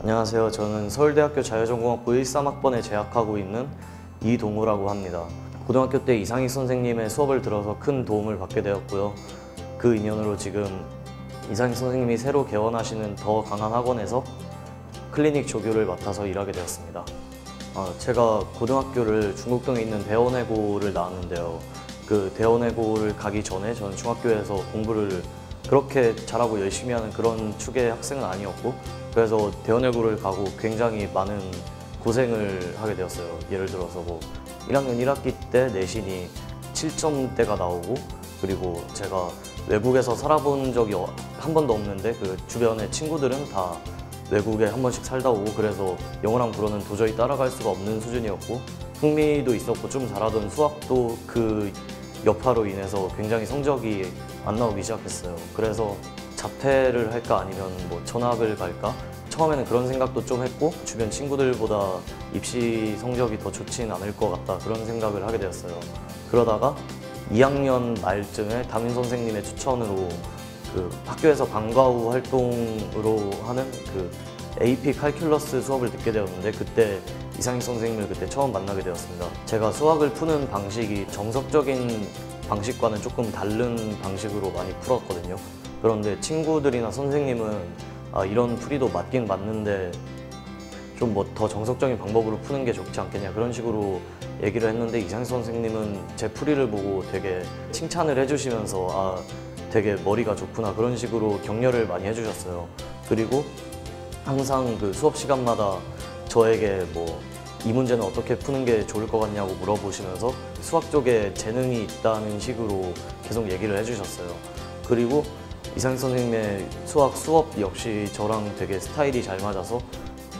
안녕하세요. 저는 서울대학교 자유전공학부 13학번에 재학하고 있는 이동우라고 합니다. 고등학교 때 이상익 선생님의 수업을 들어서 큰 도움을 받게 되었고요. 그 인연으로 지금 이상익 선생님이 새로 개원하시는 더 강한 학원에서 클리닉 조교를 맡아서 일하게 되었습니다. 제가 고등학교를 중국동에 있는 대원외고를 나왔는데요. 그 대원외고를 가기 전에 저는 중학교에서 공부를 그렇게 잘하고 열심히 하는 그런 축의 학생은 아니었고, 그래서 대원외고를 가고 굉장히 많은 고생을 하게 되었어요. 예를 들어서 1학년 1학기 때 내신이 7점대가 나오고, 그리고 제가 외국에서 살아본 적이 한 번도 없는데 그 주변의 친구들은 다 외국에 한 번씩 살다 오고, 그래서 영어랑 불어는 도저히 따라갈 수가 없는 수준이었고, 흥미도 있었고 좀 잘하던 수학도 그 여파로 인해서 굉장히 성적이 안 나오기 시작했어요. 그래서 자퇴를 할까 아니면 전학을 갈까? 처음에는 그런 생각도 좀 했고, 주변 친구들보다 입시 성적이 더 좋진 않을 것 같다, 그런 생각을 하게 되었어요. 그러다가 2학년 말쯤에 담임 선생님의 추천으로 그 학교에서 방과 후 활동으로 하는 그 AP 칼큘러스 수업을 듣게 되었는데, 그때 이상익 선생님을 그때 처음 만나게 되었습니다. 제가 수학을 푸는 방식이 정석적인 방식과는 조금 다른 방식으로 많이 풀었거든요. 그런데 친구들이나 선생님은 이런 풀이도 맞긴 맞는데 좀 더 정석적인 방법으로 푸는 게 좋지 않겠냐, 그런 식으로 얘기를 했는데, 이상익 선생님은 제 풀이를 보고 되게 칭찬을 해주시면서 되게 머리가 좋구나, 그런 식으로 격려를 많이 해주셨어요. 그리고 항상 그 수업 시간마다 저에게 이 문제는 어떻게 푸는 게 좋을 것 같냐고 물어보시면서 수학 쪽에 재능이 있다는 식으로 계속 얘기를 해주셨어요. 그리고 이상익 선생님의 수학 수업 역시 저랑 되게 스타일이 잘 맞아서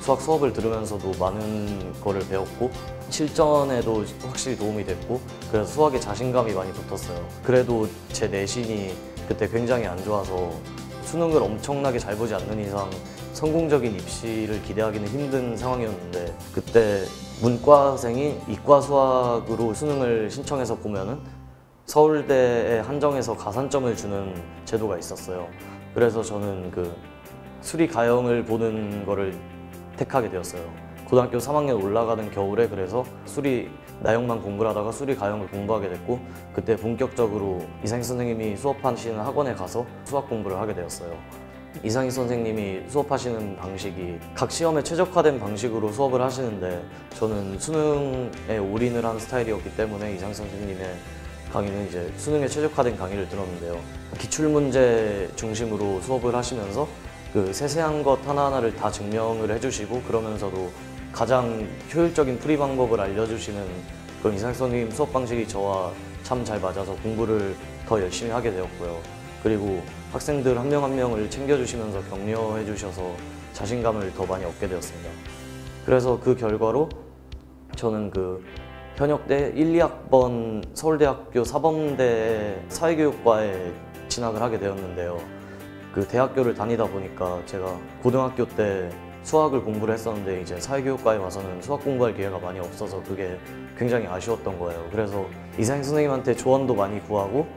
수학 수업을 들으면서도 많은 거를 배웠고, 실전에도 확실히 도움이 됐고, 그래서 수학에 자신감이 많이 붙었어요. 그래도 제 내신이 그때 굉장히 안 좋아서 수능을 엄청나게 잘 보지 않는 이상 성공적인 입시를 기대하기는 힘든 상황이었는데, 그때 문과생이 이과 수학으로 수능을 신청해서 보면은 서울대에 한정해서 가산점을 주는 제도가 있었어요. 그래서 저는 그 수리 가형을 보는 거를 택하게 되었어요. 고등학교 3학년 올라가는 겨울에 그래서 수리 나형만 공부를 하다가 수리 가형을 공부하게 됐고, 그때 본격적으로 이상익 선생님이 수업하시는 학원에 가서 수학 공부를 하게 되었어요. 이상익 선생님이 수업하시는 방식이 각 시험에 최적화된 방식으로 수업을 하시는데, 저는 수능에 올인을 한 스타일이었기 때문에 이상익 선생님의 강의는 이제 수능에 최적화된 강의를 들었는데요. 기출문제 중심으로 수업을 하시면서 그 세세한 것 하나하나를 다 증명을 해주시고, 그러면서도 가장 효율적인 풀이 방법을 알려주시는 그런 이상익 선생님 수업 방식이 저와 참 잘 맞아서 공부를 더 열심히 하게 되었고요. 그리고 학생들 한 명 한 명을 챙겨주시면서 격려해 주셔서 자신감을 더 많이 얻게 되었습니다. 그래서 그 결과로 저는 그 현역대 1, 2학번 서울대학교 사범대 사회교육과에 진학을 하게 되었는데요. 그 대학교를 다니다 보니까 제가 고등학교 때 수학을 공부를 했었는데 이제 사회교육과에 와서는 수학 공부할 기회가 많이 없어서 그게 굉장히 아쉬웠던 거예요. 그래서 이상익 선생님한테 조언도 많이 구하고,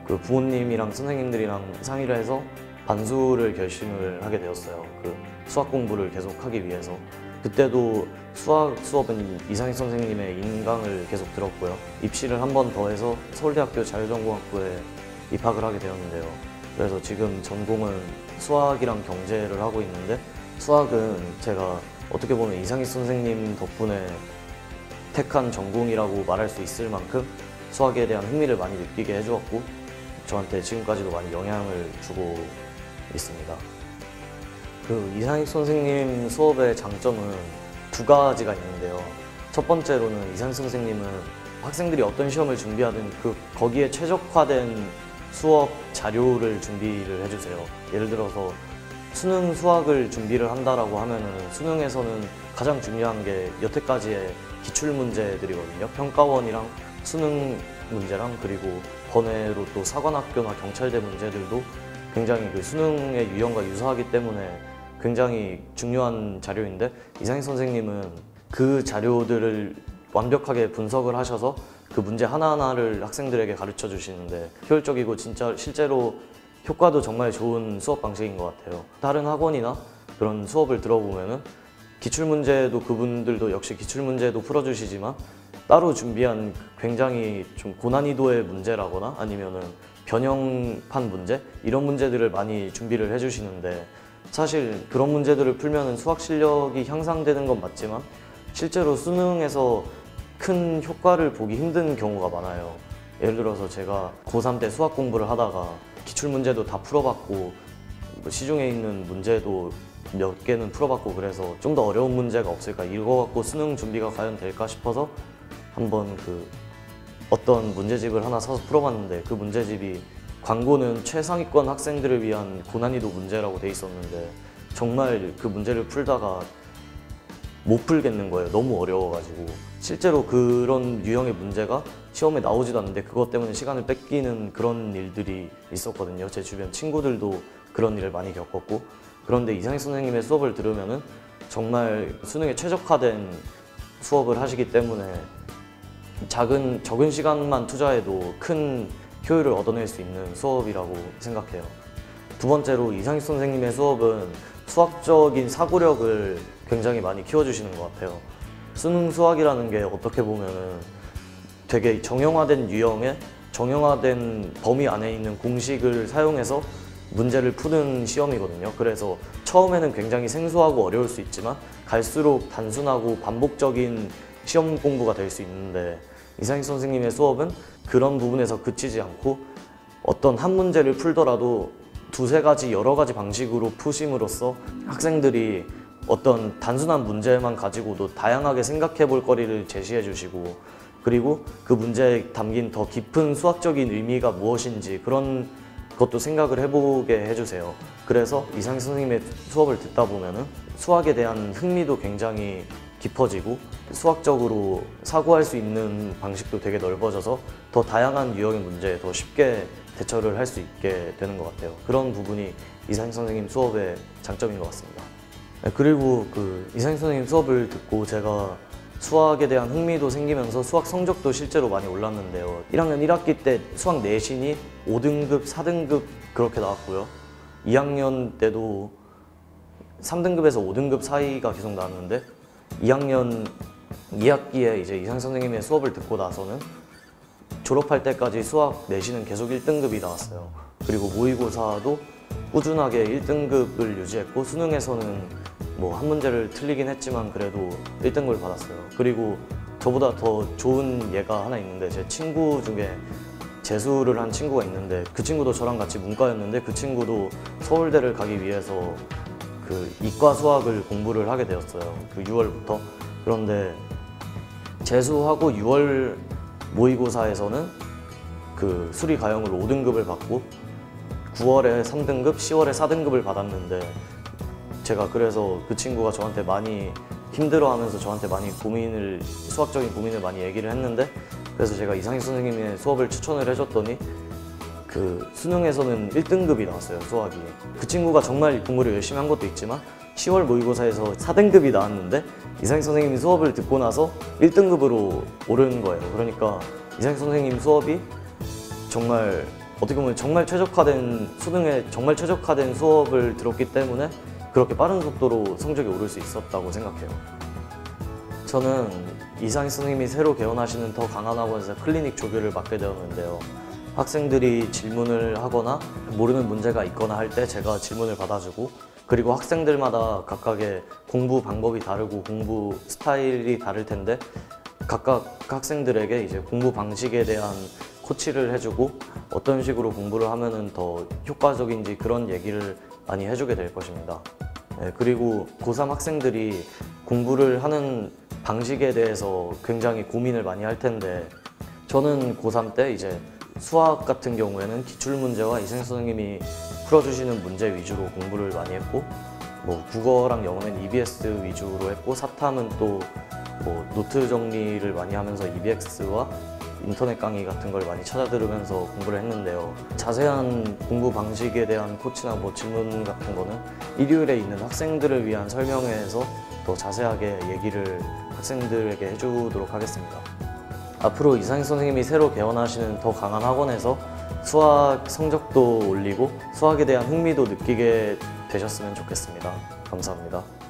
그 부모님이랑 선생님들이랑 상의를 해서 반수를 결심을 하게 되었어요. 그 수학 공부를 계속 하기 위해서. 그때도 수학 수업은 이상익 선생님의 인강을 계속 들었고요. 입시를 한 번 더 해서 서울대학교 자유전공학부에 입학을 하게 되었는데요. 그래서 지금 전공은 수학이랑 경제를 하고 있는데, 수학은 제가 어떻게 보면 이상익 선생님 덕분에 택한 전공이라고 말할 수 있을 만큼 수학에 대한 흥미를 많이 느끼게 해주었고, 저한테 지금까지도 많이 영향을 주고 있습니다. 그 이상익 선생님 수업의 장점은 두 가지가 있는데요. 첫 번째로는 이상익 선생님은 학생들이 어떤 시험을 준비하든 거기에 최적화된 수업 자료를 준비를 해주세요. 예를 들어서 수능 수학을 준비를 한다라고 하면은 수능에서는 가장 중요한 게 여태까지의 기출 문제들이거든요. 평가원이랑 수능 문제랑, 그리고 번외로 또 사관학교나 경찰대 문제들도 굉장히 그 수능의 유형과 유사하기 때문에 굉장히 중요한 자료인데, 이상익 선생님은 그 자료들을 완벽하게 분석을 하셔서 그 문제 하나하나를 학생들에게 가르쳐 주시는데 효율적이고 진짜 실제로 효과도 정말 좋은 수업 방식인 것 같아요. 다른 학원이나 그런 수업을 들어보면은 기출문제도 그분들도 역시 기출문제도 풀어주시지만 따로 준비한 굉장히 좀 고난이도의 문제라거나 아니면은 변형판 문제 이런 문제들을 많이 준비를 해주시는데 사실 그런 문제들을 풀면은 수학 실력이 향상되는 건 맞지만 실제로 수능에서 큰 효과를 보기 힘든 경우가 많아요. 예를 들어서 제가 고3 때 수학 공부를 하다가 기출문제도 다 풀어봤고 시중에 있는 문제도 몇 개는 풀어봤고 그래서 좀 더 어려운 문제가 없을까 이거 갖고 수능 준비가 과연 될까 싶어서 한번 어떤 문제집을 하나 사서 풀어봤는데 그 문제집이 광고는 최상위권 학생들을 위한 고난이도 문제라고 돼 있었는데 정말 그 문제를 풀다가 못 풀겠는 거예요. 너무 어려워가지고 실제로 그런 유형의 문제가 시험에 나오지도 않는데 그것 때문에 시간을 뺏기는 그런 일들이 있었거든요. 제 주변 친구들도 그런 일을 많이 겪었고 그런데 이상희 선생님의 수업을 들으면은 정말 수능에 최적화된 수업을 하시기 때문에 적은 시간만 투자해도 큰 효율을 얻어낼 수 있는 수업이라고 생각해요. 두 번째로 이상희 선생님의 수업은 수학적인 사고력을 굉장히 많이 키워주시는 것 같아요. 수능 수학이라는 게 어떻게 보면은 되게 정형화된 유형의 정형화된 범위 안에 있는 공식을 사용해서 문제를 푸는 시험이거든요. 그래서 처음에는 굉장히 생소하고 어려울 수 있지만 갈수록 단순하고 반복적인 시험 공부가 될 수 있는데 이상희 선생님의 수업은 그런 부분에서 그치지 않고 어떤 한 문제를 풀더라도 두세 가지 여러 가지 방식으로 푸심으로써 학생들이 어떤 단순한 문제만 가지고도 다양하게 생각해 볼 거리를 제시해 주시고 그리고 그 문제에 담긴 더 깊은 수학적인 의미가 무엇인지 그런 것도 생각을 해보게 해주세요. 그래서 이상희 선생님의 수업을 듣다 보면은 수학에 대한 흥미도 굉장히 깊어지고 수학적으로 사고할 수 있는 방식도 되게 넓어져서 더 다양한 유형의 문제에 더 쉽게 대처를 할 수 있게 되는 것 같아요. 그런 부분이 이상희 선생님 수업의 장점인 것 같습니다. 그리고 이상희 선생님 수업을 듣고 제가 수학에 대한 흥미도 생기면서 수학 성적도 실제로 많이 올랐는데요. 1학년 1학기 때 수학 내신이 5등급, 4등급 그렇게 나왔고요. 2학년 때도 3등급에서 5등급 사이가 계속 나왔는데 2학년 2학기에 이제 이상희 선생님의 수업을 듣고 나서는 졸업할 때까지 수학 내신은 계속 1등급이 나왔어요. 그리고 모의고사도 꾸준하게 1등급을 유지했고 수능에서는 뭐 한 문제를 틀리긴 했지만 그래도 1등급을 받았어요. 그리고 저보다 더 좋은 예가 하나 있는데 제 친구 중에 재수를 한 친구가 있는데 그 친구도 저랑 같이 문과였는데 그 친구도 서울대를 가기 위해서 이과 수학을 공부를 하게 되었어요. 6월부터. 그런데 재수하고 6월 모의고사에서는 수리 과형으로 5등급을 받고 9월에 3등급, 10월에 4등급을 받았는데 제가 그래서 그 친구가 저한테 많이 힘들어하면서 저한테 많이 수학적인 고민을 많이 얘기를 했는데 그래서 제가 이상희 선생님의 수업을 추천을 해줬더니 수능에서는 1등급이 나왔어요, 수학이. 그 친구가 정말 공부를 열심히 한 것도 있지만 10월 모의고사에서 4등급이 나왔는데 이상희 선생님 수업을 듣고 나서 1등급으로 오른 거예요. 그러니까 이상희 선생님 수업이 정말 어떻게 보면 정말 수능에 정말 최적화된 수업을 들었기 때문에 그렇게 빠른 속도로 성적이 오를 수 있었다고 생각해요. 저는 이상희 선생님이 새로 개원하시는 더 강한 학원에서 클리닉 조교를 맡게 되었는데요. 학생들이 질문을 하거나 모르는 문제가 있거나 할 때 제가 질문을 받아주고 그리고 학생들마다 각각의 공부 방법이 다르고 공부 스타일이 다를 텐데 각각 학생들에게 이제 공부 방식에 대한 코치를 해주고 어떤 식으로 공부를 하면은 더 효과적인지 그런 얘기를 많이 해주게 될 것입니다. 그리고 고3 학생들이 공부를 하는 방식에 대해서 굉장히 고민을 많이 할 텐데 저는 고3 때 이제 수학 같은 경우에는 기출문제와 이상희 선생님이 풀어주시는 문제 위주로 공부를 많이 했고 뭐 국어랑 영어는 EBS 위주로 했고 사탐은 또 뭐 노트 정리를 많이 하면서 EBX와 인터넷 강의 같은 걸 많이 찾아 들으면서 공부를 했는데요. 자세한 공부 방식에 대한 코치나 뭐 질문 같은 거는 일요일에 있는 학생들을 위한 설명회에서 더 자세하게 얘기를 학생들에게 해주도록 하겠습니다. 앞으로 이상희 선생님이 새로 개원하시는 더 강한 학원에서 수학 성적도 올리고 수학에 대한 흥미도 느끼게 되셨으면 좋겠습니다. 감사합니다.